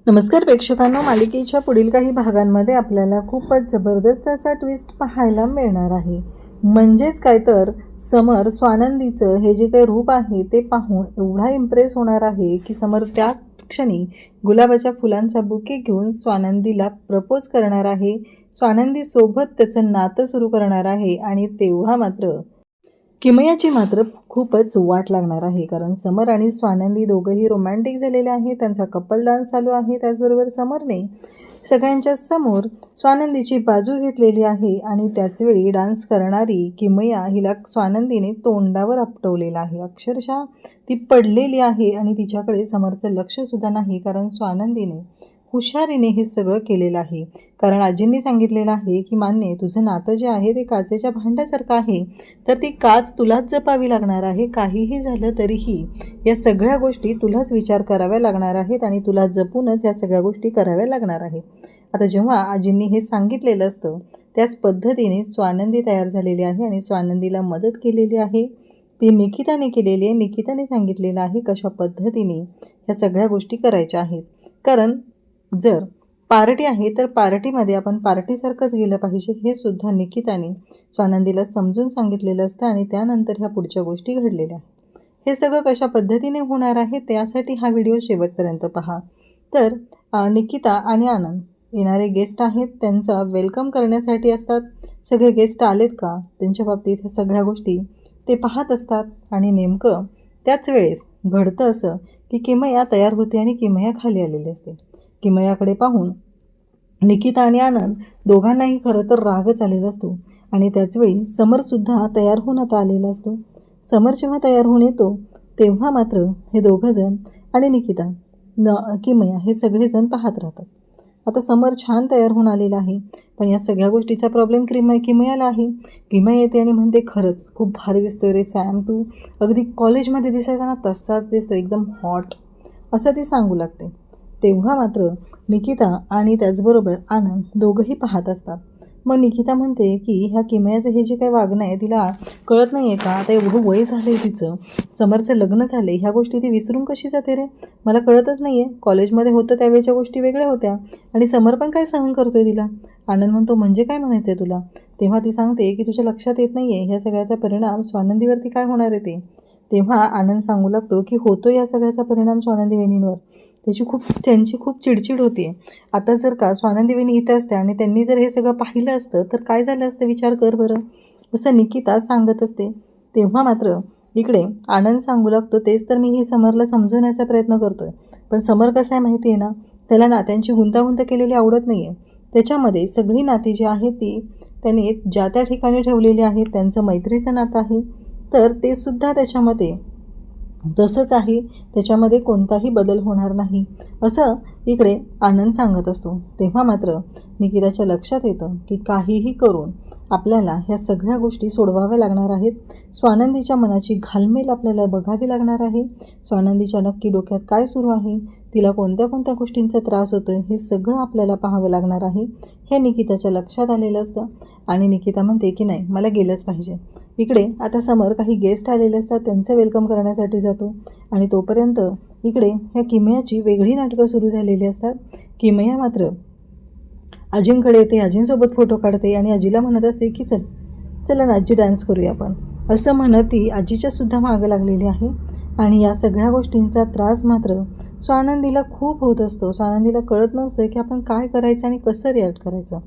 नमस्कार प्रेक्षकांनो, मालिकेच्या पुढील काही भागांमध्ये आपल्याला खूपच जबरदस्त असा ट्विस्ट पाहायला मिळणार आहे। म्हणजेच काय तर समर स्वानंदीचं हे जे काही रूप आहे ते पाहून एवढा इम्प्रेस होणार आहे की समर त्या क्षणी गुलाबाच्या फुलांचा बुके घेऊन स्वानंदीला प्रपोज करणार आहे, स्वानंदी सोबत त्याचं नातं सुरू करणार आहे। आणि तेव्हा मात्र किमयाची मात्र खूपच वाट लागणार आहे, कारण समर आणि स्वानंदी दोघंही रोमॅन्टिक झालेले आहे, त्यांचा कपल डान्स चालू आहे। त्याचबरोबर समरने सगळ्यांच्या समोर स्वानंदीची बाजू घेतलेली आहे आणि त्याचवेळी डान्स करणारी किमया हिला स्वानंदीने तोंडावर आपटवलेला आहे, अक्षरशः ती पडलेली आहे आणि तिच्याकडे समरचं लक्षसुद्धा नाही, कारण स्वानंदीने हुशारीने हे सगळं केलेलं आहे। कारण आजींनी सांगितलेलं आहे की मान्य तुझं नातं जे आहे ते काचेच्या भांड्यासारखं आहे, तर ती काच तुलाच जपावी लागणार आहे। काहीही झालं तरीही या सगळ्या गोष्टी तुलाच विचार कराव्या लागणार आहेत आणि तुला जपूनच या सगळ्या गोष्टी कराव्या लागणार आहेत। आता जेव्हा आजींनी हे सांगितलेलं असतं त्याच पद्धतीने स्वानंदी तयार झालेली आहे आणि स्वानंदीला मदत केलेली आहे ती निकिताने केलेली आहे। निकिताने सांगितलेलं आहे कशा पद्धतीने ह्या सगळ्या गोष्टी करायच्या आहेत, कारण जर पार्टी आहे तर पार्टीमध्ये आपण पार्टीसारखंच गेलं पाहिजे, हे सुद्धा निकिताने स्वानंदीला समजून सांगितलेलं असतं आणि त्यानंतर ह्या पुढच्या गोष्टी घडलेल्या आहेत। हे सगळं कशा पद्धतीने होणार आहे त्यासाठी हा व्हिडिओ शेवटपर्यंत पहा। तर निकिता आणि आनंद येणारे गेस्ट आहेत, त्यांचा वेलकम करण्यासाठी असतात। सगळे गेस्ट आलेत का त्यांच्या बाबतीत ह्या सगळ्या गोष्टी ते पाहत असतात आणि नेमकं त्याच वेळेस घडतं असं की किमया तयार होते आणि किमया खाली आलेली असते। किमयाकडे पाहून निकिता आणि आनंद दोघांनाही खरं तर रागच आलेला असतो आणि त्याचवेळी समरसुद्धा तयार होऊन आता आलेला असतो। समर जेव्हा तयार होऊन येतो तेव्हा मात्र हे दोघंजण आणि निकिता किमया हे सगळेजण पाहत राहतात। आता समर छान तयार होऊन आलेला आहे, पण या सगळ्या गोष्टीचा प्रॉब्लेम किमयाला आहे। किमया येते आणि म्हणते खरंच खूप भारी दिसतोय रे सॅम, तू अगदी कॉलेजमध्ये दिसायचा ना तसाच दिसतो, एकदम हॉट असं ती सांगू लागते। तेव्हा मात्र निकिता आणि त्याचबरोबर आनंद दोघंही पाहत असतात। मग निकिता म्हणते की ह्या किमयाचं हे जे काही वागणं आहे तिला कळत नाही आहे का, आता एवढं वय झालं आहे तिचं, समरचं लग्न झालं आहे, ह्या गोष्टी ती विसरून कशी जाते रे, मला कळतच नाही आहे। कॉलेजमध्ये होतं त्यावेळेच्या गोष्टी वेगळ्या होत्या आणि समर पण काय सहन करतोय तिला। आनंद म्हणतो म्हणजे काय म्हणायचं आहे तुला। तेव्हा ती सांगते की तुझ्या लक्षात येत नाही आहे ह्या सगळ्याचा परिणाम स्वानंदीवरती काय होणार आहे ते। तेव्हा आनंद सांगू लागतो की होतो या सगळ्याचा परिणाम स्वानंदी वहिनींवर, त्यांची खूप चिडचिड होते। आता जर का स्वानंदी वहिनी इथे असत्या आणि त्यांनी जर हे सगळं पाहिलं असतं तर काय झालं असतं विचार कर बरं, असं निकिता सांगत असते। तेव्हा मात्र इकडे आनंद सांगू लागतो तेच तर मी हे समरला समजवण्याचा प्रयत्न करतोय, पण समर कसं आहे माहिती आहे ना, त्याला नात्यांची गुंतागुंत केलेली आवडत नाही आहे। त्याच्यामध्ये सगळी नाती जी आहेत ती त्याने ज्या त्या ठिकाणी ठेवलेली आहेत, त्यांचं मैत्रीचं नातं आहे तर ते सुद्धा त्याच्यामध्ये तसंच आहे, त्याच्यामध्ये कोणताही बदल होणार नाही असं इकडे आनंद सांगत असतो। तेव्हा मात्र निकिताच्या लक्षात येतं की काहीही करून आपल्याला ह्या सगळ्या गोष्टी सोडवाव्या लागणार आहेत। स्वानंदीच्या मनाची घालमेल आपल्याला बघावी लागणार आहे, स्वानंदीच्या नक्की डोक्यात काय सुरू आहे, तिला कोणत्या कोणत्या गोष्टींचा त्रास होतोय हे सगळं आपल्याला पाहावं लागणार आहे, हे निकिताच्या लक्षात आलेलं असतं। आणि निकिता म्हणते की नाही मला गेलंच पाहिजे। इकडे आता समर काही गेस्ट आलेले असतात त्यांचं वेलकम करण्यासाठी जातो आणि तोपर्यंत इकडे ह्या किमयाची वेगळी नाटकं सुरू झालेली असतात। किमया मात्र आजींकडे येते, आजींसोबत फोटो काढते आणि आजीला म्हणत असते की चला ना आजी डान्स करूया आपण, असं म्हणत ती आजीच्या सुद्धा मागं लागलेली आहे। आणि या सगळ्या गोष्टींचा त्रास मात्र स्वानंदीला खूप होत असतो। स्वानंदीला कळत नसतं की आपण काय करायचं आणि कसं रिॲक्ट करायचं,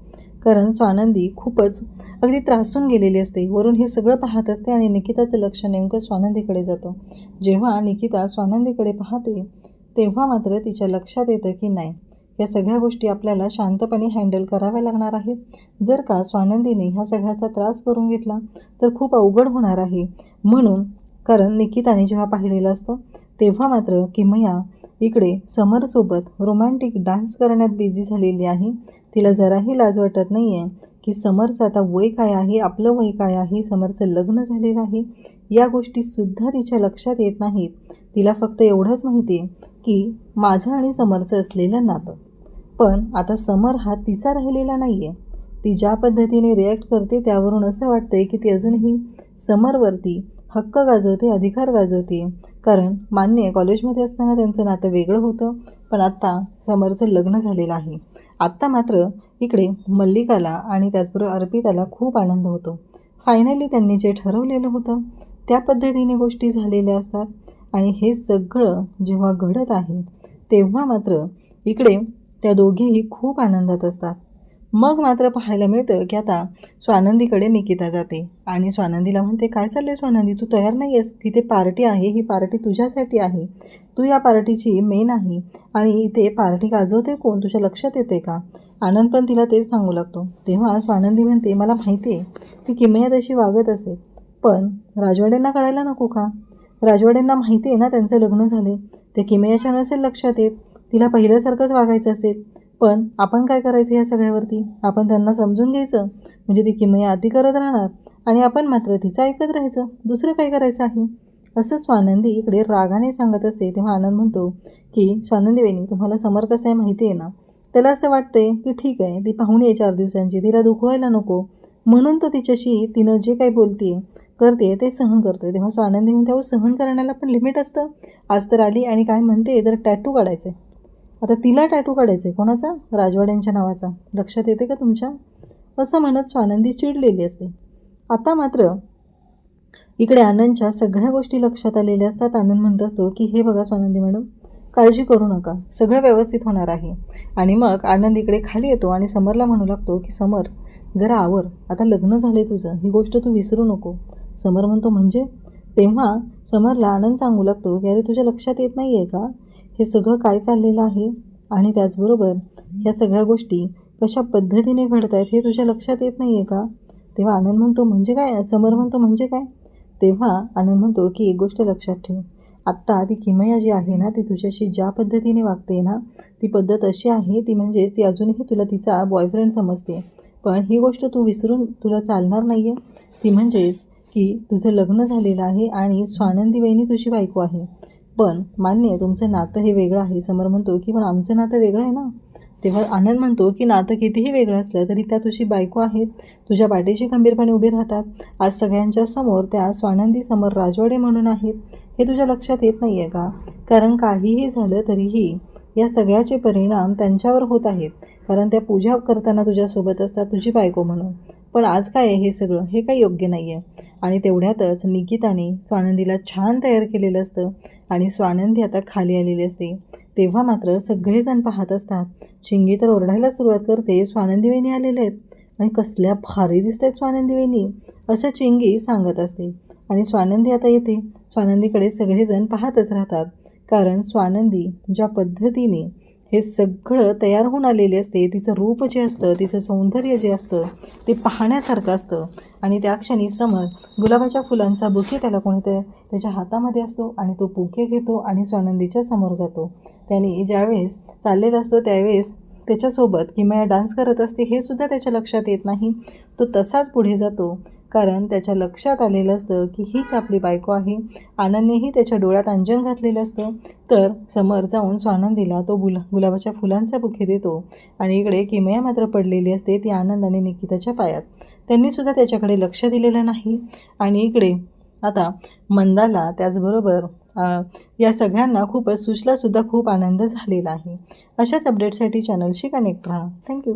कारण स्वानंदी खूपच अगदी त्रासून गेलेली असते। वरून हे सगळं पाहत असते आणि निकिताचं लक्ष नेमकं स्वानंदीकडे जातं। जेव्हा निकिता स्वानंदीकडे पाहते तेव्हा मात्र तिच्या लक्षात येतं की नाही या सगळ्या गोष्टी आपल्याला शांतपणे हँडल कराव्या लागणार आहेत। जर का स्वानंदीने ह्या सगळ्याचा त्रास करून घेतला तर खूप अवघड होणार आहे। म्हणून कारण निकिताने जेव्हा पाहिलेलं असतं तेव्हा मात्र किमया इकडे समरसोबत रोमॅन्टिक डान्स करण्यात बिझी झालेली आहे। तिला जराही लाज वाटत नाही आहे की समरचं आता वय काय आहे, आपलं वय काय आहे, समरचं लग्न झालेलं आहे, या गोष्टीसुद्धा तिच्या लक्षात येत नाहीत। तिला फक्त एवढंच माहिती आहे की माझं आणि समरचं असलेलं नातं, पण आता समर हा तिचा राहिलेला नाही आहे। ती ज्या पद्धतीने रिॲक्ट करते त्यावरून असं वाटतंय की ती अजूनही समरवरती हक्क गाजवते, अधिकार गाजवते, कारण मान्य कॉलेजमध्ये असताना त्यांचं नातं वेगळं होतं, पण आत्ता समरचं लग्न झालेलं आहे. आत्ता मात्र इकडे मल्लिकाला आणि त्याचबरोबर अर्पिताला खूप आनंद होतो. फायनली त्यांनी जे ठरवलेलं होतं त्या पद्धतीने गोष्टी झालेल्या असतात. आणि हे सगळं जेव्हा घडत आहे तेव्हा मात्र इकडे त्या दोघीही खूप आनंदात असतात. मग मात्र पाहायला मिळतं की आता स्वानंदीकडे निकिता जाते आणि स्वानंदीला म्हणते, काय चाललंय स्वानंदी, तू तयार नाही आहेस? तिथे पार्टी आहे, ही पार्टी तुझ्यासाठी आहे, तू या पार्टीची मेन आहे आणि इथे पार्टी गाजवते कोण, तुझ्या लक्षात येते का? आनंद पण तिला तेच सांगू लागतो. तेव्हा स्वानंदी म्हणते, मला माहिती आहे ती किमया तशी वागत असेल, पण राजवाड्यांना कळायला नको का? राजवाड्यांना माहिती आहे ना त्यांचं लग्न झाले, ते किमयाच्या नसेल लक्षात येत, तिला पहिल्यासारखंच वागायचं असेल. पण आपण काय करायचं या सगळ्यावरती? आपण त्यांना समजून घ्यायचं, म्हणजे ती किमया अति करत राहणार आणि आपण मात्र तिचं ऐकत राहायचं, दुसरं काय करायचं आहे? असं स्वानंदी इकडे रागाने सांगत असते. तेव्हा आनंद म्हणतो की स्वानंदी वहिनी, तुम्हाला समर कसं आहे माहिती आहे ना, त्याला असं वाटतंय की ठीक आहे ती पाहुणी आहे 4 दिवसांची, तिला दुखवायला नको, म्हणून तो तिच्याशी तिनं जे काही बोलते करते ते सहन करतोय. तेव्हा स्वानंदी म्हणते, अहो सहन करण्याला पण लिमिट असतं. आज तर आली आणि काय म्हणते तर टॅटू काढायचं आहे. आता तिला टॅटू काढायचं आहे कोणाचा? राजवाड्यांच्या नावाचा. लक्षात येते का तुमच्या? असं म्हणत स्वानंदी चिडलेली असते. आता मात्र इकडे आनंदच्या सगळ्या गोष्टी लक्षात आलेल्या असतात. आनंद म्हणत असतो की हे बघा स्वानंदी मॅडम, काळजी करू नका, सगळं व्यवस्थित होणार आहे. आणि मग आनंद इकडे खाली येतो आणि समरला म्हणू लागतो की समर, जरा आवर, आता लग्न झाले तुझं, ही गोष्ट तू विसरू नको. समर म्हणतो म्हणजे? तेव्हा समरला आनंद सांगू लागतो की अरे तुझ्या लक्षात येत नाही आहे का हे सगळं काय चाललेलं आहे आणि त्याचबरोबर ह्या सगळ्या गोष्टी कशा पद्धतीने घडत आहेत हे तुझ्या लक्षात येत नाही आहे का? तेव्हा आनंद म्हणतो म्हणजे काय? समर म्हणतो म्हणजे काय? तेव्हा आनंद म्हणतो की एक गोष्ट लक्षात ठेव, आत्ता ती किमया जी आहे ना ती तुझ्याशी ज्या पद्धतीने वागते ना ती पद्धत अशी आहे, ती म्हणजेच ती अजूनही तुला तिचा बॉयफ्रेंड समजते. पण ही गोष्ट तू विसरून तुला चालणार नाही आहे. ती म्हणजेच की तुझं लग्न झालेलं आहे आणि स्वानंदी वहिनी तुझी बायको आहे. पण मान्य आहे तुमचं नातं हे वेगळं आहे. समर म्हणतो की पण आमचं नातं वेगळं आहे ना. तेव्हा आनंद म्हणतो की नातं कितीही वेगळं असलं तरी त्या तुझी बायको आहेत, तुझ्या पाठीशी खंबीरपणे उभी राहतात. आज सगळ्यांच्या समोर त्या स्वानंदी समर राजवाडे म्हणून आहेत, हे तुझ्या लक्षात येत नाही आहे का? कारण काहीही झालं तरीही या सगळ्याचे परिणाम त्यांच्यावर होत आहेत, कारण त्या पूजा करताना तुझ्यासोबत असतात तुझी बायको म्हणून. पण आज काय आहे हे सगळं, हे काही योग्य नाही आहे. आणि तेवढ्यातच निकिताने स्वानंदीला छान तयार केलेलं असतं आणि स्वानंदी आता खाली आलेली असते. तेव्हा मात्र सगळेजण पाहत असतात. चिंगी तर ओरडायला सुरुवात करते, स्वानंदी वहिनी आलेले आहेत आणि कसल्या भारी दिसत आहेत स्वानंदी वहिनी, असं चिंगी सांगत असते. आणि स्वानंदी आता येते. स्वानंदीकडे सगळेजण पाहतच राहतात, कारण स्वानंदी ज्या पद्धतीने हे सगळं तयार होऊन आलेले असते, तिचं रूप जे असतं, तिचं सौंदर्य जे असतं ते पाहण्यासारखं असतं. आणि त्या क्षणी समर गुलाबाच्या फुलांचा बुके त्याला कोणीतरी त्याच्या हातामध्ये असतो आणि तो बुके घेतो आणि स्वानंदीच्या समोर जातो. त्याने ज्यावेळेस चाललेला असतो त्यावेळेस त्याच्यासोबत किमया डान्स करत असते हे सुद्धा त्याच्या लक्षात येत नाही. तो तसाच पुढे जातो, कारण त्याच्या लक्षात आलेलं असतं की हीच आपली बायको आहे. आनंदनेही त्याच्या डोळ्यात अंजन घातलेलं असतं. तर समर जाऊन स्वानंदीला तो गुलाबाच्या फुलांचा बुके देतो आणि इकडे किमया मात्र पडलेली असते ती आनंद आणि निकिताच्या पायात. त्यांनीसुद्धा त्याच्याकडे लक्ष दिलेलं नाही. आणि इकडे आता मंदाला त्याचबरोबर या सगळ्यांना खूपच सुशलासुद्धा खूप आनंद झालेला आहे. अशाच अपडेटसाठी चॅनलशी कनेक्ट राहा. थँक्यू.